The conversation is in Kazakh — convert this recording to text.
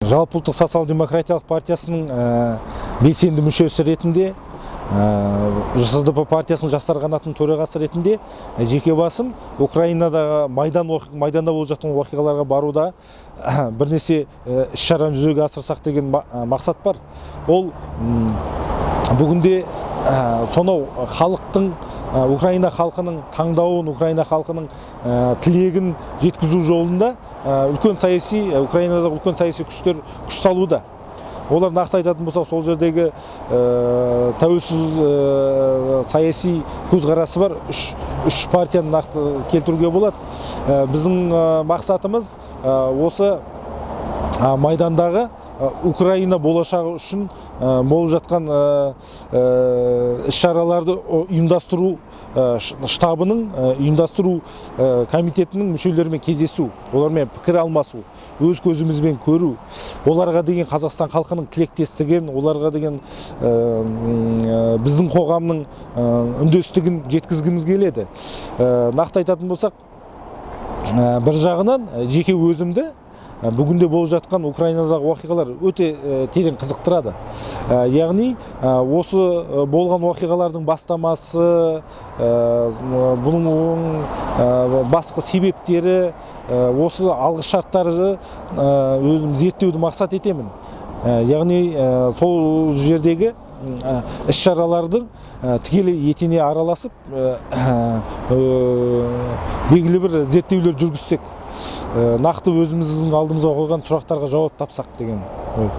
Жалпыұлттық социал-демократиялық партиясының белсенді мүшесі ретінде, ЖСДП партиясының жастар қанатының төрағасы ретінде жеке басым Украинадағы майданда болып жатқан оқиғаларға баруда бірнеше іс-шараны жүзеге асырсақ деген мақсат бар. Ол бүгінде сонау халықтың, Украина халқының таңдауын, Украина халқының тілегін жеткізу жолында Украинадағы үлкен саяси күштер күш салуда. Олар нақты айтатын болсақ, сол жердегі тәуелсіз саяси көзқарасы бар үш партияны нақты келтіруге болады. Біздің мақсатымыз осы майдандағы Украина болашағы үшін болып жатқан іс-шараларды ұйымдастыру штабының, ұйымдастыру комитетінің мүшелерімен кездесу, олармен пікір алмасу, өз көзімізбен көру, оларға деген Қазақстан халқының тілектестігін, оларға деген біздің қоғамның үндестігін жеткізгіміз келеді. Нақты айтатын болсақ, бір жағынан жеке өзімді бүгінде болып жатқан Украинадағы оқиғалар өте терең қызықтырады. Яғни, осы болған оқиғалардың бастамасы, бұның басқа себептері, осы алғышарттары өзім зерттеуді мақсат етемін. Яғни, сол жердегі іс-шаралардың тікелей етене араласып, белгілі бір зерттеулер жүргізсек, нақты өзіміздің алдымызға қойған сұрақтарға жауап тапсақ деген ой.